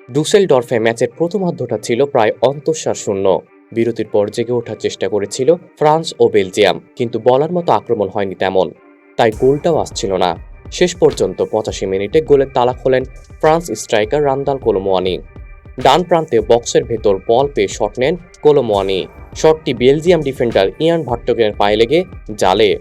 ডুসেলডর্ফে ম্যাচের প্রথমার্ধটা ছিল প্রায় অন্তঃসার শূন্য। বিরতির পর জেগে ওঠার চেষ্টা করেছিল ফ্রান্স ও বেলজিয়াম, কিন্তু বলার মতো আক্রমণ হয়নি তেমন, তাই গোলটাও আসছিল না। শেষ পর্যন্ত 85 মিনিটে গোলের তালা খোলেন ফ্রান্স স্ট্রাইকার রান্দাল কোলোমোয়ানি। ডান প্রান্তে বক্সের ভেতর বল পেয়ে শট নেন কোলোমোয়ানি। শটটি বেলজিয়াম ডিফেন্ডার ইয়ান ভার্টগেনের পায়ে লেগে জালে।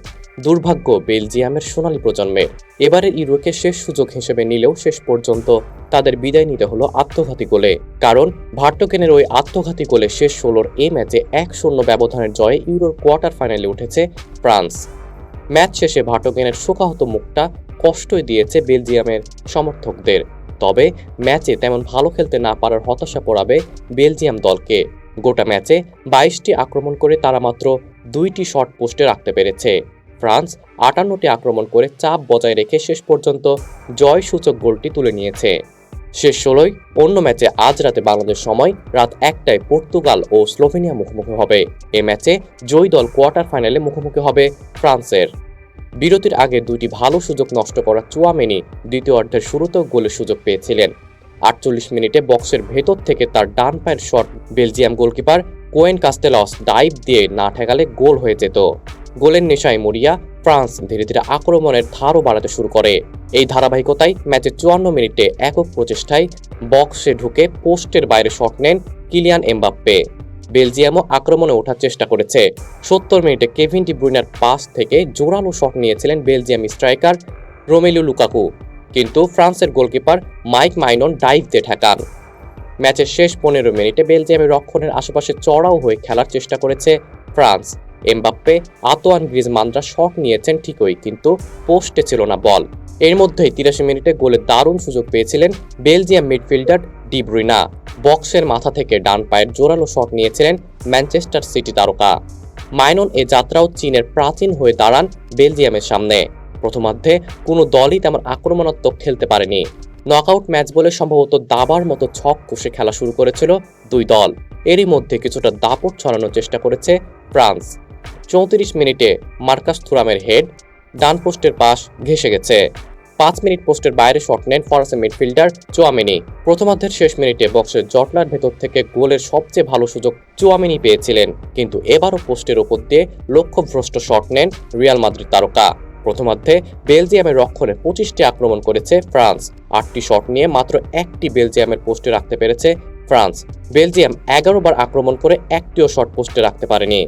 দুর্ভাগ্য বেলজিয়ামের সোনালী প্রজন্মের। এবারের ইউরোকে শেষ সুযোগ হিসেবে নিলেও শেষ পর্যন্ত তাদের বিদায় নিতে হলো আত্মঘাতী গোলে। কারণ ভার্টগেনের ওই আত্মঘাতী গোলে শেষ 16-র এই ম্যাচে 1-0 ব্যবধানের জয়ে ইউরোর কোয়ার্টার ফাইনালে উঠেছে ফ্রান্স। ম্যাচ শেষে ভার্টগেনের শোকাহত মুখটা কষ্টই দিয়েছে বেলজিয়ামের সমর্থকদের। তবে ম্যাচে তেমন ভালো খেলতে না পারার হতাশা পোড়াবে বেলজিয়াম দলকে। গোটা ম্যাচে 22টি আক্রমণ করে তারা মাত্র 2টি শট পোস্টে রাখতে পেরেছে। ফ্রান্স 58টি আক্রমণ করে চাপ বজায় রেখে শেষ পর্যন্ত জয়সূচক গোলটি তুলে নিয়েছে। শেষ 16ই অন্য ম্যাচে আজ রাতে বাংলাদেশ সময় রাত 1টায় পর্তুগাল ও স্লোভেনিয়া মুখোমুখি হবে। এ ম্যাচে জয়ী দল কোয়ার্টার ফাইনালে মুখোমুখি হবে ফ্রান্সের। বিরতির আগে 2টি ভালো সুযোগ নষ্ট করা চুয়ামেনি দ্বিতীয় অর্ধের শুরুতেও গোলের সুযোগ পেয়েছিলেন। 48 মিনিটে বক্সের ভেতর থেকে তার ডান পায়ের শট বেলজিয়াম গোলকিপার কোয়েন কাস্তেলস ডাইভ দিয়ে না ঠেকালে গোল হয়ে যেত। গোলের নেশায় মরিয়া ফ্রান্স ধীরে ধীরে আক্রমণের ধারও বাড়াতে শুরু করে। এই ধারাবাহিকতায় ম্যাচের 54 মিনিটে একক প্রচেষ্টায় বক্সে ঢুকে পোস্টের বাইরে শট নেন কিলিয়ান এমবাপ্পে। বেলজিয়ামও আক্রমণে ওঠার চেষ্টা করেছে। 70 মিনিটে কেভিন ডি ব্রুইনার পাস থেকে জোরালো শট নিয়েছিলেন বেলজিয়াম স্ট্রাইকার রোমেলু লুকাকু, কিন্তু ফ্রান্সের গোলকিপার মাইক মাইনন ডাইভ দিয়ে ঠেকান। ম্যাচের শেষ 15 মিনিটে বেলজিয়ামের রক্ষণের আশেপাশে চড়াও হয়ে খেলার চেষ্টা করেছে ফ্রান্স। এমবাপ্পে, আতোয়ান গ্রিজমানরা শট নিয়েছেন ঠিকই, কিন্তু পোস্টে ছিল না বল। এর মধ্যেই 83 মিনিটে গোলের দারুণ সুযোগ পেয়েছিলেন বেলজিয়াম মিডফিল্ডার ডি ব্রুইনা। বক্সের মাথা থেকে ডান পায়ের জোরালো শট নিয়েছিলেন ম্যানচেস্টার সিটি তারকা। মাইনন এ যাত্রাও চীনের প্রাচীন হয়ে দাঁড়ান বেলজিয়ামের সামনে। প্রথমার্ধে কোনো দলই তেমন আক্রমণাত্মক খেলতে পারেনি। নকআউট ম্যাচ বলে সম্ভবত দাবার মতো ছক কষে খেলা শুরু করেছিল দুই দল। এরই মধ্যে কিছুটা দাপট ছড়ানোর চেষ্টা করেছে ফ্রান্স। 34 মিনিটে মার্কাস থুরামের হেড ডান পোস্টের পাশ ঘেঁষে গেছে। 5 মিনিট পোস্টের বাইরে শট নেন ফরাসি মিডফিল্ডার চুয়ামেনি। প্রথমার্ধের শেষ মিনিটে বক্সের জটলার ভেতর থেকে গোলের সবচেয়ে ভালো সুযোগ চুয়ামেনি পেয়েছিলেন, কিন্তু এবারও পোস্টের ওপর দিয়ে লক্ষ্যভ্রষ্ট শট নেন রিয়াল মাদ্রিদ তারকা। প্রথমার্ধে বেলজিয়ামের রক্ষণে 25টি আক্রমণ করেছে ফ্রান্স। 8টি শট নিয়ে মাত্র 1টি বেলজিয়ামের পোস্টে রাখতে পেরেছে ফ্রান্স। বেলজিয়াম 11 বার আক্রমণ করে 1টিও শট পোস্টে রাখতে পারেনি।